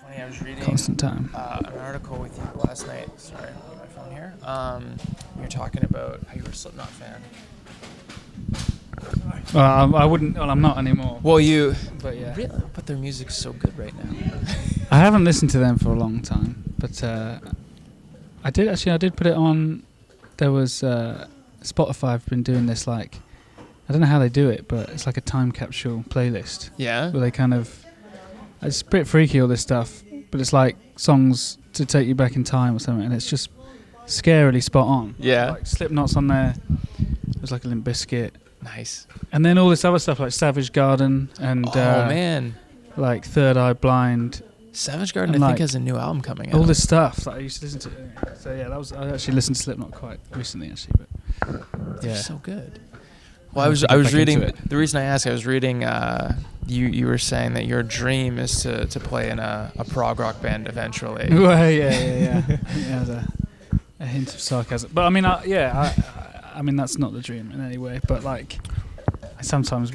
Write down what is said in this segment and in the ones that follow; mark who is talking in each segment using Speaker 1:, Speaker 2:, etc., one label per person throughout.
Speaker 1: I was reading
Speaker 2: constant time.
Speaker 1: an article with you last night. Sorry, I'll get my phone here. You're talking about how you were a Slipknot fan.
Speaker 2: I wouldn't. Well, I'm not anymore.
Speaker 1: Well,
Speaker 2: But yeah,
Speaker 1: really, but their music's so good right now.
Speaker 2: I haven't listened to them for a long time. But I did put it on. There was Spotify have been doing this, like, I don't know how they do it, but it's like a time capsule playlist
Speaker 1: Yeah.
Speaker 2: where they kind of, it's a bit freaky, all this stuff, but it's like songs to take you back in time or something, and it's just scarily spot on.
Speaker 1: Yeah.
Speaker 2: Like Slipknot's on there. There's like a Limp Bizkit.
Speaker 1: Nice.
Speaker 2: And then all this other stuff like Savage Garden and
Speaker 1: man,
Speaker 2: like Third Eye Blind.
Speaker 1: Savage Garden,
Speaker 2: and
Speaker 1: I think
Speaker 2: like
Speaker 1: has a new album coming out.
Speaker 2: all this stuff that I used to listen to. So yeah, I actually listened to Slipknot quite recently actually, but
Speaker 1: They're
Speaker 2: yeah.
Speaker 1: so good. Well,
Speaker 2: I
Speaker 1: I was
Speaker 2: have to get back
Speaker 1: reading.
Speaker 2: into it.
Speaker 1: The reason I asked, I was reading. You were saying that your dream is to play in a prog rock band eventually.
Speaker 2: Well, yeah. Yeah, there's a hint of sarcasm, but I mean, I mean that's not the dream in any way. But like, I sometimes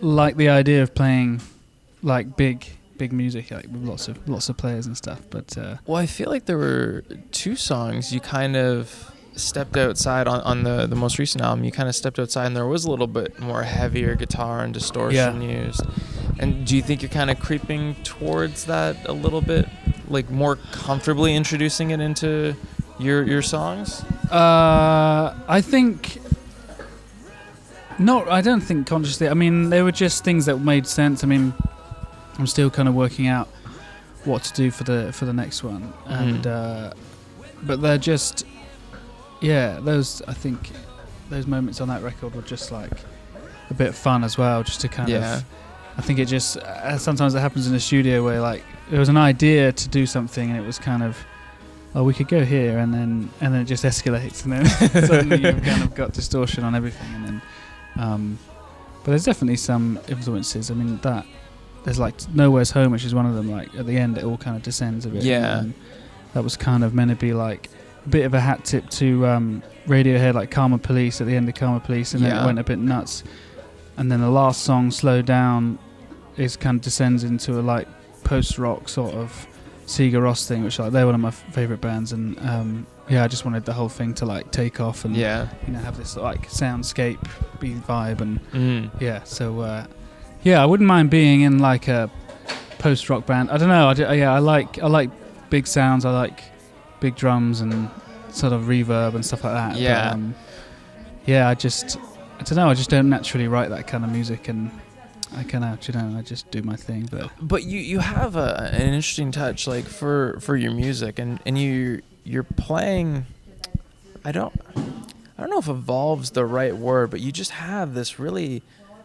Speaker 2: like the idea of playing like big music, like with lots of players and stuff. But
Speaker 1: Well, I feel like there were two songs you kind of stepped outside on the most recent album. You kind of stepped outside, and there was a little bit more heavier guitar and distortion used. And do you think you're kind of creeping towards that a little bit, like more comfortably introducing it into your songs?
Speaker 2: I think. No, I don't think consciously. I mean, they were just things that made sense. I mean, I'm still kind of working out what to do for the next one, and but they're just, I think those moments on that record were just like a bit of fun as well, just to kind of. I think it just sometimes it happens in the studio where like there was an idea to do something and it was kind of, oh, we could go here, and then it just escalates, and then suddenly you've kind of got distortion on everything, and then. But there's definitely some influences. I mean, there's like Nowhere's Home, which is one of them. Like at the end, it all kind of descends a bit.
Speaker 1: Yeah.
Speaker 2: And that was kind of meant to be like a bit of a hat tip to Radiohead, like Karma Police at the end of Karma Police, and then it went a bit nuts. And then the last song, Slow Down, is kind of descends into a like post-rock sort of Sigur Rós thing, which like they're one of my favorite bands, and I just wanted the whole thing to like take off and have this like soundscape be vibe, and I wouldn't mind being in like a post-rock band. I don't know. I like big sounds. I like big drums and sort of reverb and stuff like that.
Speaker 1: Yeah.
Speaker 2: But, I don't know. I just don't naturally write that kind of music, and I kind of, I just do my thing.
Speaker 1: But you have an interesting touch, like for your music, and you're playing. I don't know if "evolve's" the right word, but you just have this really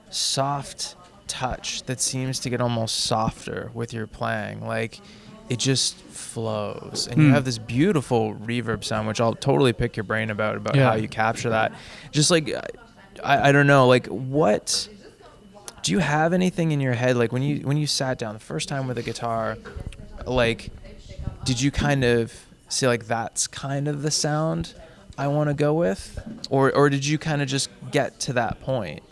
Speaker 1: soft touch that seems to get almost softer with your playing. Like it just flows, and you have this beautiful reverb sound, which I'll totally pick your brain about how you capture that. Just like I don't know, like what. Do you have anything in your head, like when you sat down the first time with a guitar, like did you kind of say like that's kind of the sound I want to go with, or did you kind of just get to that point?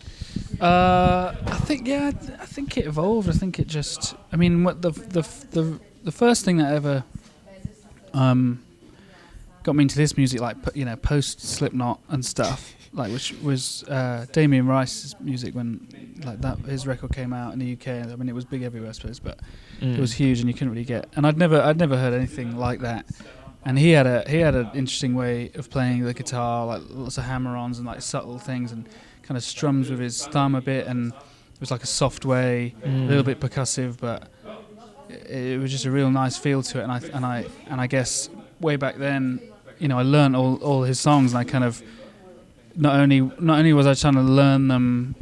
Speaker 2: I think it evolved. I think it just. I mean, what the first thing that ever got me into this music, like post Slipknot and stuff, like which was Damien Rice's music when like that his record came out in the UK. I mean, it was big everywhere, I suppose, but it was huge, and you couldn't really get. And I'd never heard anything like that. And he had an interesting way of playing the guitar, like lots of hammer-ons and like subtle things, and kind of strums with his thumb a bit, and it was like a soft way, a little bit percussive, but it was just a real nice feel to it. And I guess way back then, I learned all his songs, and I kind of not only was I trying to learn them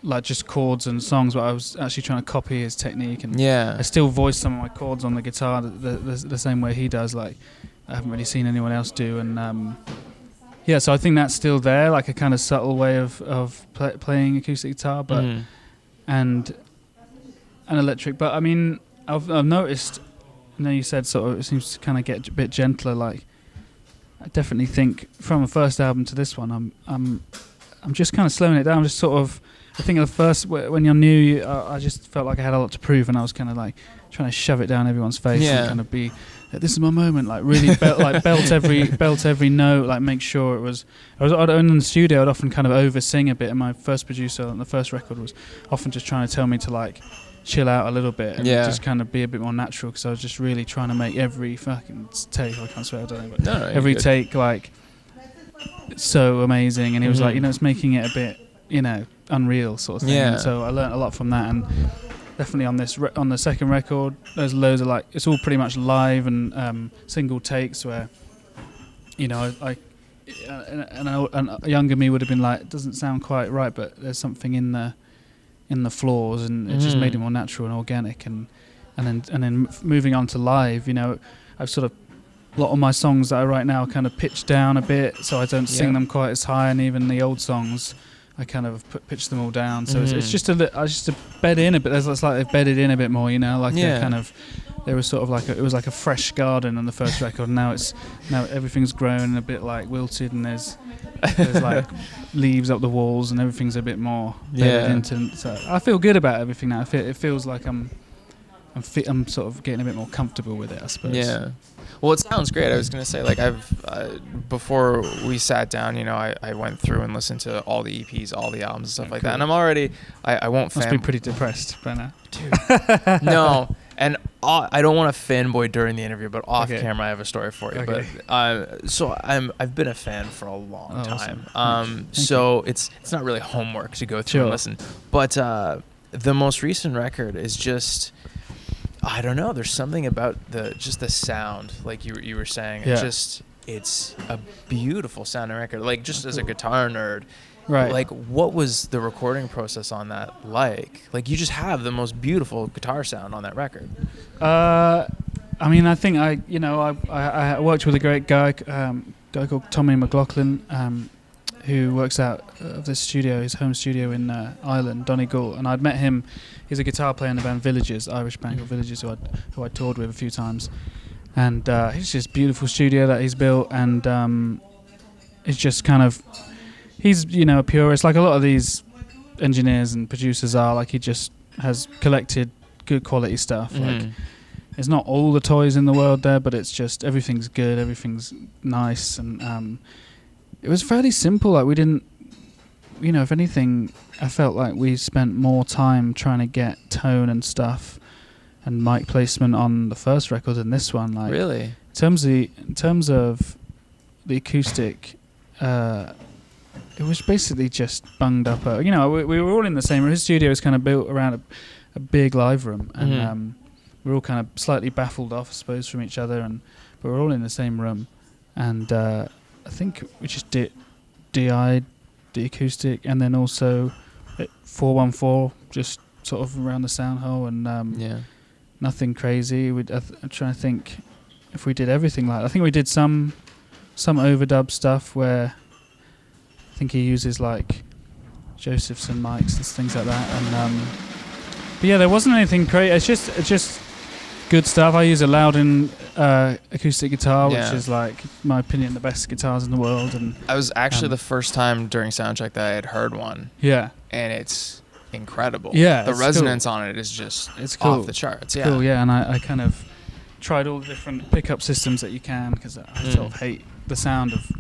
Speaker 2: like just chords and songs, but I was actually trying to copy his technique, and I still voice some of my chords on the guitar the same way he does. Like I haven't really seen anyone else do, and so I think that's still there, like a kind of subtle way of playing acoustic guitar, but and electric. But I mean, I've noticed. You said sort of it seems to kind of get a bit gentler. Like I definitely think from the first album to this one, I'm just kind of slowing it down. Just sort of, I think at first when you're new, I just felt like I had a lot to prove, and I was kind of like trying to shove it down everyone's face and kind of be, this is my moment, like really belt every note, like make sure it was. In the studio, I'd often kind of over-sing a bit, and my first producer on the first record was often just trying to tell me to like chill out a little bit and just kind of be a bit more natural, because I was just really trying to make every fucking take, I can't swear, I don't know, but every take like so amazing, and he was like, it's making it a bit, unreal sort of thing. And so I learned a lot from that, and definitely on this on the second record, there's loads of like, it's all pretty much live and single takes where, I and a younger me would have been like, it doesn't sound quite right, but there's something in the flaws, and it just made it more natural and organic. And then moving on to live, I've sort of, a lot of my songs that I write now are kind of pitched down a bit, so I don't sing them quite as high, and even the old songs I kind of pitch them all down. So it's just I just to bed in a bit. It's like they've bedded in a bit more, like they're kind of, they were sort of like it was like a fresh garden on the first record. And now everything's grown and a bit like wilted, and there's like leaves up the walls, and everything's a bit more bedded into. So I feel good about everything now. It feels like I'm sort of getting a bit more comfortable with it, I suppose.
Speaker 1: Yeah. Well, it sounds great. I was going to say, like, before we sat down, I went through and listened to all the EPs, all the albums and stuff like that. And I'm already, I won't
Speaker 2: Must be pretty depressed by now.
Speaker 1: Dude. No. And I don't want to fanboy during the interview, but off camera I have a story for you. Okay. But so I've been a fan for a long time.
Speaker 2: Awesome.
Speaker 1: So it's not really homework to go through and listen. But the most recent record is just, I don't know. There's something about the sound, like you were saying. It's a beautiful sounding record. Like, just as a guitar nerd,
Speaker 2: right?
Speaker 1: Like, what was the recording process on that like? Like, you just have the most beautiful guitar sound on that record.
Speaker 2: I mean, I think I worked with a great guy called Tommy McLaughlin, who works out of this studio, his home studio in Ireland, Donegal, and I'd met him. He's a guitar player in the band Villages, Irish band called Villages, who I toured with a few times. And it's just beautiful studio that he's built, and it's just kind of, he's a purist, like a lot of these engineers and producers are. Like, he just has collected good quality stuff. Like, there's not all the toys in the world there, but it's just everything's good, everything's nice, and it was fairly simple. Like, we didn't, if anything, I felt like we spent more time trying to get tone and stuff and mic placement on the first record than this one. Like,
Speaker 1: really?
Speaker 2: In terms of the acoustic, it was basically just bunged up. We were all in the same room. His studio is kind of built around a big live room, and we were all kind of slightly baffled off, I suppose, from each other, but we're all in the same room, and I think we just DI'd the acoustic, and then also 414 just sort of around the sound hole, and nothing crazy. I'm trying to think if we did everything like that. I think we did some overdub stuff where I think he uses like Josephson mics and things like that, and but yeah, there wasn't anything crazy. It's just good stuff. I use a Loudon acoustic guitar, which is, like, in my opinion, the best guitars in the world. And
Speaker 1: I was actually the first time during Soundcheck that I had heard one.
Speaker 2: Yeah.
Speaker 1: And it's incredible.
Speaker 2: Yeah.
Speaker 1: The resonance on it is just off the charts. Yeah.
Speaker 2: Cool, yeah. And I kind of tried all the different pickup systems that you can, because I sort of hate the sound of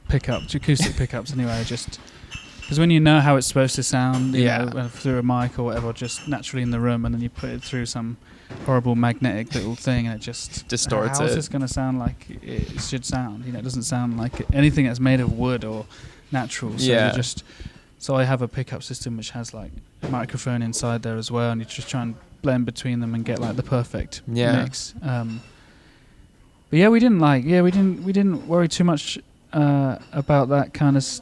Speaker 2: pickups, acoustic pickups anyway. Because when you know how it's supposed to sound, you know, through a mic or whatever, just naturally in the room, and then you put it through some horrible magnetic little thing, and it just
Speaker 1: distorts it.
Speaker 2: How's this going to sound like it should sound? It doesn't sound like anything that's made of wood or natural. So so I have a pickup system which has like a microphone inside there as well, and you just try and blend between them and get like the perfect mix. But yeah, we didn't worry too much about that kind of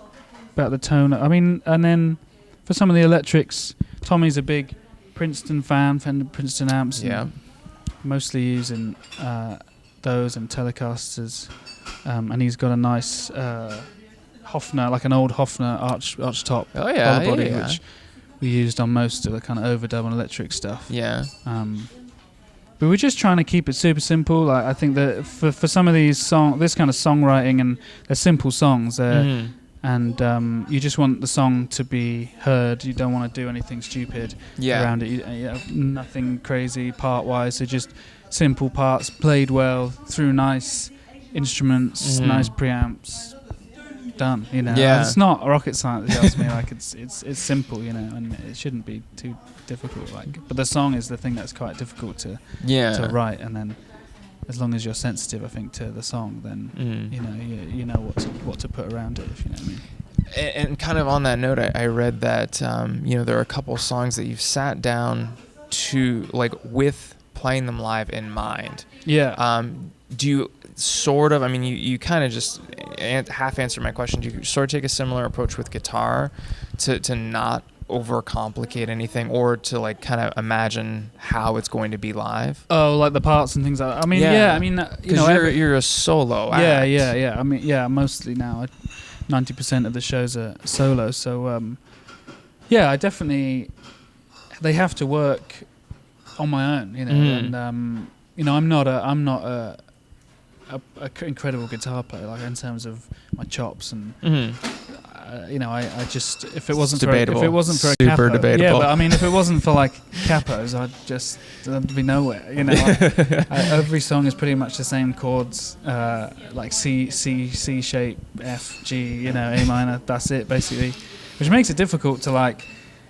Speaker 2: about the tone. I mean, and then for some of the electrics, Tommy's a big Princeton fan, Fender Princeton amps, mostly using those and Telecasters, and he's got a nice Hofner, like an old Hofner arch top collar body, which we used on most of the kind of overdub and electric stuff. But we're just trying to keep it super simple. Like, I think that for some of these this kind of songwriting, and they're simple songs, and you just want the song to be heard. You don't want to do anything stupid around it. Nothing crazy part-wise. So just simple parts played well through nice instruments, nice preamps. Done. It's not rocket science. It tells me like it's simple, and it shouldn't be too difficult. But the song is the thing that's quite difficult to write, and then as long as you're sensitive, I think, to the song, then you know what to put around it, if you know what I mean.
Speaker 1: And kind of on that note, I read that there are a couple songs that you've sat down to with playing them live in mind.
Speaker 2: Yeah.
Speaker 1: Do you sort of? I mean, you kind of just half answered my question. Do you sort of take a similar approach with guitar to not overcomplicate anything, or to kind of imagine how it's going to be live?
Speaker 2: Oh, like the parts and things like that. I mean, I mean,
Speaker 1: you're a solo act.
Speaker 2: Yeah. I mean, mostly now, 90% of the shows are solo. So, I definitely, they have to work on my own, and I'm not a incredible guitar player, in terms of my chops and. I just if it wasn't for a capo,
Speaker 1: debatable.
Speaker 2: Yeah, but I mean, if it wasn't for capos, I'd be nowhere. Every song is pretty much the same chords, C shape, F, G, A minor. That's it basically, which makes it difficult to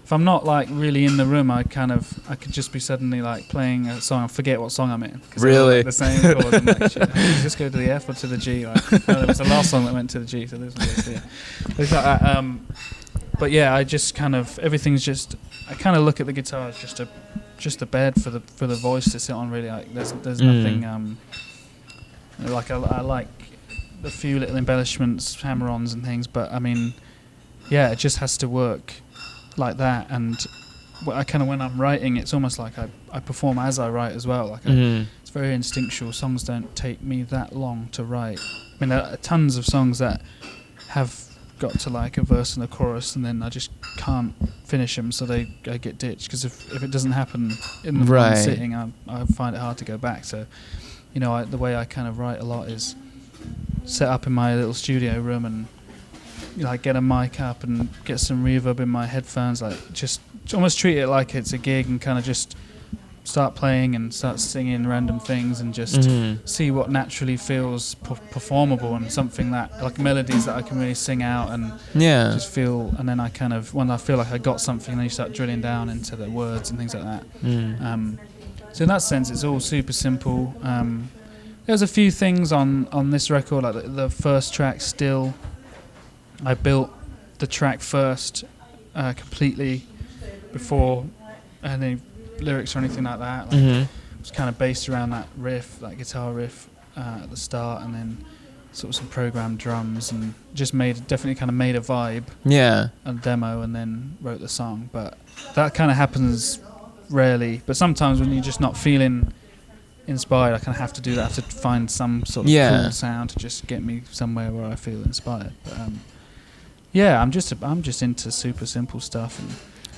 Speaker 2: if I'm not really in the room, I could just be suddenly playing a song and forget what song I'm in.
Speaker 1: Really?
Speaker 2: The same chords. And shit, you just go to the F or to the G. It was the last song that went to the G, so this one goes to the F. But yeah, I just everything's just. I kind of look at the guitar as just a bed for the voice to sit on. Really, there's nothing. I like the few little embellishments, hammer-ons and things, but I mean, it just has to work like that. And I when I'm writing, it's almost like I perform as I write as well. It's very instinctual. Songs don't take me that long to write. I mean, there are tons of songs that have got to a verse and a chorus, and then I just can't finish them, so I get ditched, because if it doesn't happen in the one sitting, I find it hard to go back. So the way I kind of write a lot is set up in my little studio room and get a mic up and get some reverb in my headphones, just almost treat it like it's a gig, and kind of just start playing and start singing random things, and just see what naturally feels performable, and something that melodies that I can really sing out and just feel. And then I when I feel like I got something, then you start drilling down into the words and things like that. So in that sense, it's all super simple. There's a few things on this record, the first track, Still. I built the track first completely before any lyrics or anything like that. It was kind of based around that riff, that guitar riff at the start, and then sort of some programmed drums, and just definitely kind of made a vibe, a demo, and then wrote the song. But that kind of happens rarely. But sometimes when you're just not feeling inspired, I kind of have to do that. I have to find some sort of cool sound to just get me somewhere where I feel inspired. But I'm just into super simple stuff. And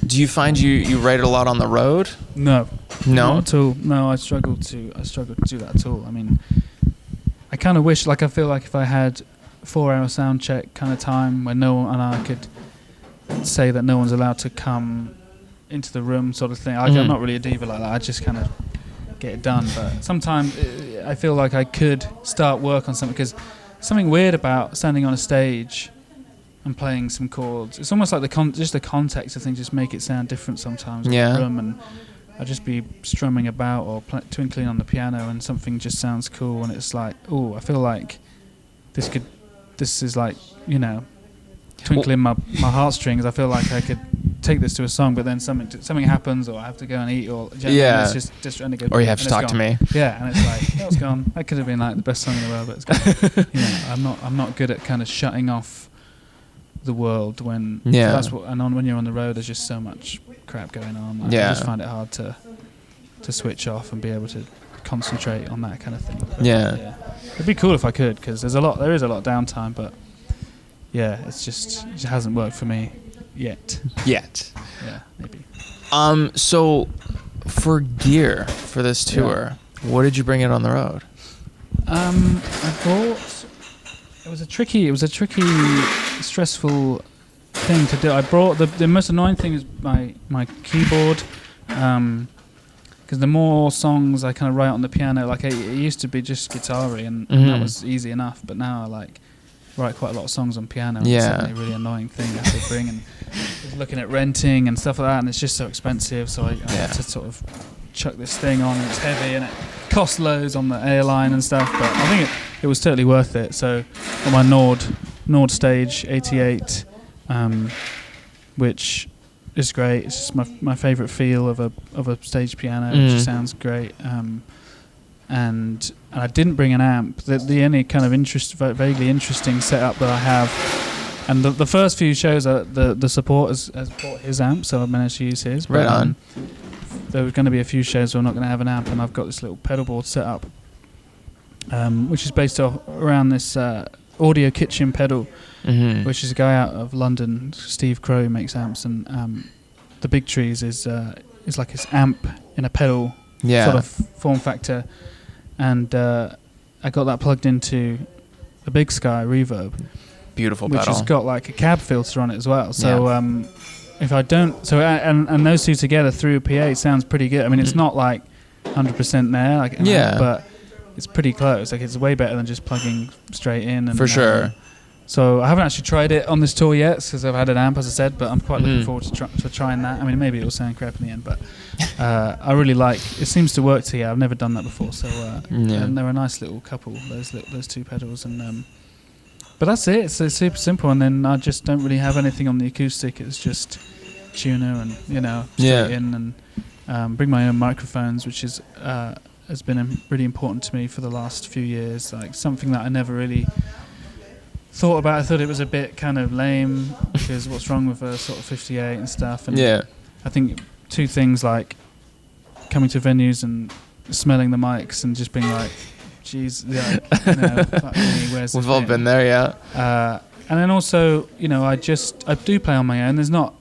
Speaker 1: do you find you write a lot on the road?
Speaker 2: No, not at all. No, I struggle to do that at all. I mean, I kind of wish, I feel like if I had 4-hour sound check kind of time where no one, and I could say that no one's allowed to come into the room, sort of thing. I'm not really a diva like that. I just kind of get it done. But sometimes I feel like I could start work on something, because something weird about standing on a stage and playing some chords. It's almost like just the context of things just make it sound different sometimes in the room, and I'd just be strumming about or twinkling on the piano, and something just sounds cool, and it's like, oh, I feel like this is like, twinkling my heartstrings. I feel like I could take this to a song, but then something happens, or I have to go and eat, or it's just trying to go,
Speaker 1: or you have to talk to me.
Speaker 2: Yeah, and it's like, it's gone. That could have been the best song in the world, but it's gone. I'm not good at kind of shutting off the world when that's what, and when you're on the road, there's just so much crap going on. I just find it hard to switch off and be able to concentrate on that kind of thing. But it'd be cool if I could, because there is a lot of downtime, but it just hasn't worked for me yet. Yeah, maybe.
Speaker 1: So for gear for this tour, what did you bring in on the road?
Speaker 2: I bought was a tricky, stressful thing to do. I brought the most annoying thing is my keyboard, because the more songs I kind of write on the piano, like it used to be just guitar-y and that was easy enough. But now I like write quite a lot of songs on piano. And it's certainly a really annoying thing I have to bring, and looking at renting and stuff like that, and it's just so expensive. So I had to sort of chuck this thing on, and it's heavy and it costs loads on the airline and stuff. But I think it was totally worth it. So on my Nord Stage 88, which is great. It's just my favourite feel of a stage piano. It just sounds great. And I didn't bring an amp. The only kind of vaguely interesting setup that I have, and the first few shows, the support has bought his amp, so I've managed to use his. But,
Speaker 1: right on.
Speaker 2: There were going to be a few shows where I'm not going to have an amp, and I've got this little pedal board set up, which is based around this Audio Kitchen pedal, which is a guy out of London, Steve Crow, who makes amps, and the Big Trees is like his amp in a pedal sort of form factor. And I got that plugged into a Big Sky reverb.
Speaker 1: Beautiful
Speaker 2: pedal. Which has got like a cab filter on it as well. So if I don't... And those two together through a PA sounds pretty good. I mean, it's not like 100% there. But it's pretty close. Like, it's way better than just plugging straight in. And,
Speaker 1: for sure.
Speaker 2: So I haven't actually tried it on this tour yet because I've had an amp, as I said, but I'm quite looking forward to trying that. I mean, maybe it will sound crap in the end, but I really like it. Seems to work together. I've never done that before, so and they're a nice little couple, those two pedals. And but that's it. It's super simple, and then I just don't really have anything on the acoustic. It's just tuner and straight in, and bring my own microphones, which is has been really important to me for the last few years. Like something that I never really thought about. I thought it was a bit kind of lame because what's wrong with a sort of 58 and stuff. And I think two things, like coming to venues and smelling the mics and just being like, geez, fuck me, where's
Speaker 1: We've all been there,
Speaker 2: and then also, I do play on my own. There's not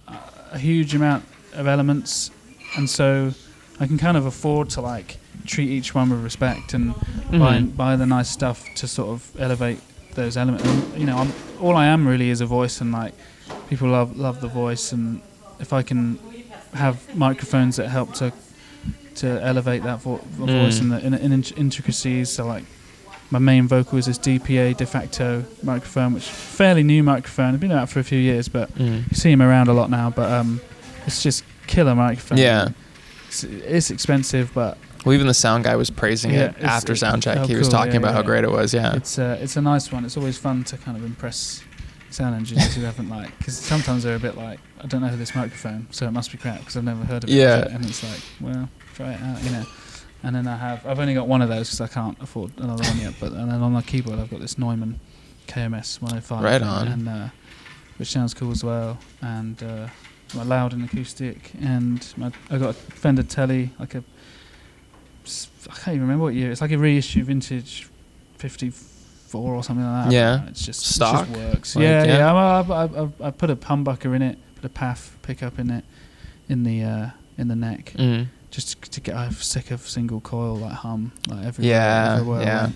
Speaker 2: a huge amount of elements, and so I can kind of afford to like treat each one with respect and buy the nice stuff to sort of elevate those elements. And, all I am really is a voice, and like people love the voice, and if I can have microphones that help to elevate that voice and the intricacies. So like my main vocal is this DPA de facto microphone, which is a fairly new microphone. I've been out for a few years, but you see him around a lot now. But it's just killer microphone.
Speaker 1: Yeah,
Speaker 2: it's expensive, but
Speaker 1: well, even the sound guy was praising it after soundcheck. He was talking about how great it was. Yeah,
Speaker 2: it's a nice one. It's always fun to kind of impress sound engineers who haven't because sometimes they're a bit like, I don't know this microphone, so it must be crap because I've never heard of it.
Speaker 1: Yeah,
Speaker 2: and it's like, well, try it out, And then I've only got one of those because I can't afford another one yet. And then on my keyboard I've got this Neumann KMS 105.
Speaker 1: Right on.
Speaker 2: And which sounds cool as well. And my loud and acoustic, and I got a Fender Tele, like I can't even remember what year. It's like a reissue vintage 54 or something like that.
Speaker 1: Yeah,
Speaker 2: it's just
Speaker 1: stock.
Speaker 2: It just works.
Speaker 1: Like,
Speaker 2: I put a humbucker in it, put a PAF pickup in it, in the neck, just to get. I'm sick of single coil like hum like everywhere.
Speaker 1: Yeah.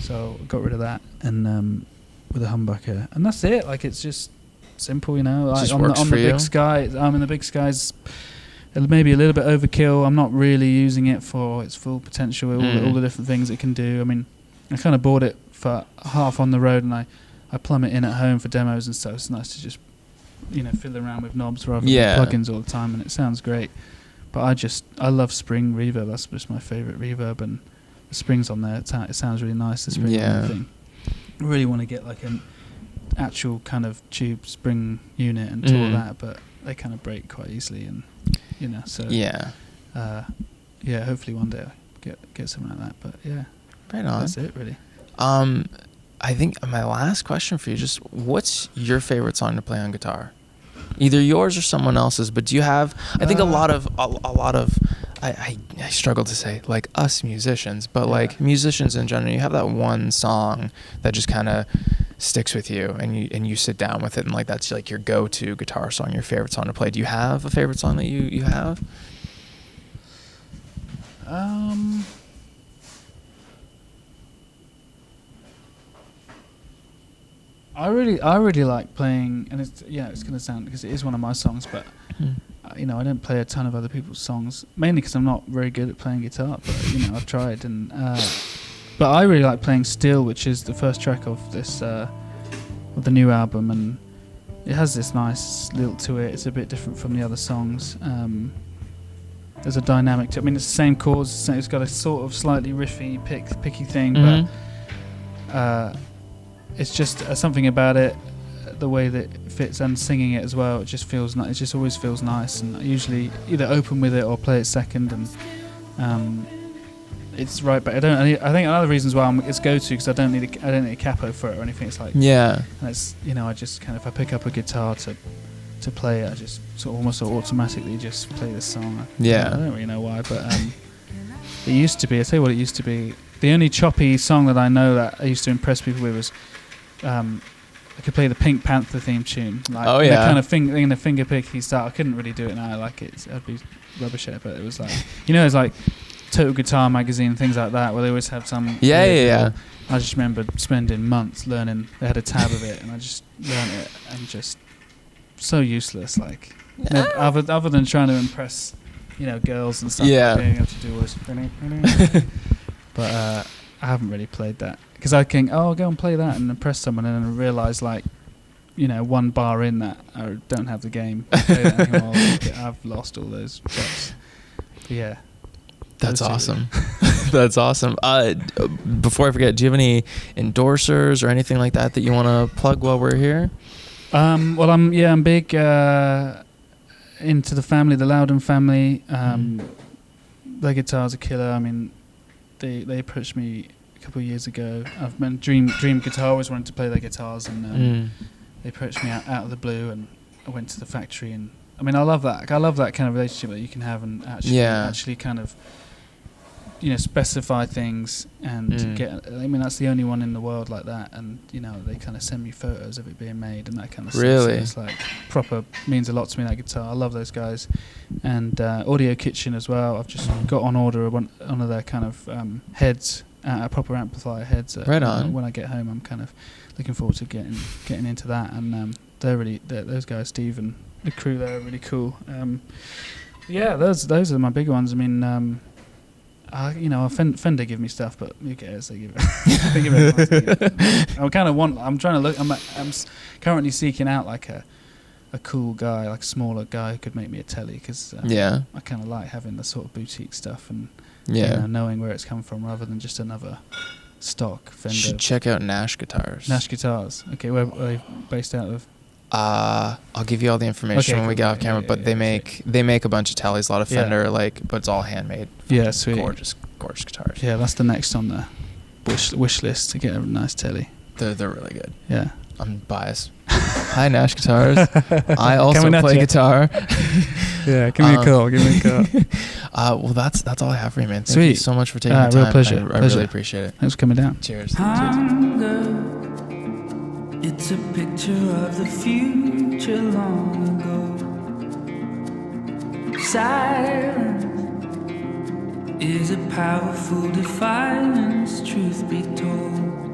Speaker 2: So I got rid of that and with a humbucker, and that's it. Like it's just simple, Like
Speaker 1: just
Speaker 2: on
Speaker 1: works
Speaker 2: the
Speaker 1: for you.
Speaker 2: Big Sky, in the Big Sky's maybe a little bit overkill. I'm not really using it for its full potential, all the different things it can do. I mean, I kind of bought it for half on the road, and I plumb it in at home for demos and stuff. It's nice to just fiddle around with knobs rather than plugins all the time, and it sounds great. But I love spring reverb. That's just my favourite reverb, and the springs on there, it sounds really nice. The spring thing. I really want to get like an actual kind of tube spring unit and tour that, but they kind of break quite easily, and so hopefully one day I'll get something like that. But
Speaker 1: right on.
Speaker 2: That's it really.
Speaker 1: I think my last question for you, just what's your favorite song to play on guitar? Either yours or someone else's, but do you have, I think a lot of I struggle to say like us musicians, but like musicians in general, you have that one song that just kind of sticks with you, and you sit down with it, and like that's like your go-to guitar song, your favorite song to play. Do you have a favorite song that you have?
Speaker 2: I really like playing, and it's gonna sound, because it is one of my songs, but I don't play a ton of other people's songs, mainly because I'm not very good at playing guitar. But I've tried, and but I really like playing Still, which is the first track of this of the new album, and it has this nice lilt to it. It's a bit different from the other songs. There's a dynamic to it. I mean, it's the same chords. It's got a sort of slightly riffy, picky thing, but it's just something about it, the way that it fits, and singing it as well. It just feels nice. It just always feels nice. And I usually either open with it or play it second, and it's right. But I think another reasons why it's go-to, because I don't need a capo for it or anything. It's like and it's I just kind of, if I pick up a guitar to play it, I just sort of almost automatically just play this song. I don't really know why, but it used to be. I tell you what, it used to be. The only choppy song that I know that I used to impress people with was I could play the Pink Panther theme tune. Like, the kind of in a finger picky style. I couldn't really do it now. Like I'd be rubbish at it, but it was like it's like Total Guitar Magazine, things like that, where they always have some. I just remember spending months learning. They had a tab of it, and I just learned it, and just so useless. Like other than trying to impress, girls and stuff. Being able to do all this. But I haven't really played that, because I think, I'll go and play that and impress someone, and then I realise, like, one bar in that I don't have the game. Play that anymore. I've lost all those bets. But yeah.
Speaker 1: That's awesome. That's awesome. Before I forget, do you have any endorsers or anything like that you want to plug while we're here?
Speaker 2: Well, I'm big into the family, the Loudon family. Their guitars are killer. I mean, they approached me a couple of years ago. I've been Dream Guitar, always wanted to play their guitars, and they approached me out of the blue, and I went to the factory, and I mean, I love that. I love that kind of relationship that you can have, and actually kind of specify things and get. I mean, that's the only one in the world like that, and they kind of send me photos of it being made and that kind of stuff.
Speaker 1: Really,
Speaker 2: so it's like proper, means a lot to me, that guitar. I love those guys, and Audio Kitchen as well. I've just got on order one of their kind of heads, proper amplifier heads.
Speaker 1: Right on.
Speaker 2: When I get home, I'm kind of looking forward to getting into that, and those guys, Steve and the crew there, are really cool. Those are my big ones. I mean. Fender give me stuff, but who cares? They give it. They give it. I'm trying to look. I'm currently seeking out like a cool guy, like a smaller guy who could make me a telly, because I kind of like having the sort of boutique stuff, and knowing where it's come from rather than just another stock Fender.
Speaker 1: You should check out Nash Guitars.
Speaker 2: Nash Guitars. Okay, where are they based out of?
Speaker 1: I'll give you all the information when we get off camera. But they make a bunch of tellies, a lot of Fender, but it's all handmade.
Speaker 2: Yeah, sweet.
Speaker 1: Gorgeous guitars.
Speaker 2: Yeah, that's the next on the wish list, to get a nice telly.
Speaker 1: They're really good.
Speaker 2: Yeah.
Speaker 1: I'm biased. Hi, Nash Guitars. I also play guitar.
Speaker 2: Yeah, give me a call.
Speaker 1: Well, that's all I have for you, man. Thank
Speaker 2: Sweet.
Speaker 1: you so much for taking the time.
Speaker 2: Real pleasure.
Speaker 1: I really appreciate it.
Speaker 2: Thanks for coming down.
Speaker 1: Cheers.
Speaker 3: It's a picture of the future long ago. Silence is a powerful defiance, truth be told.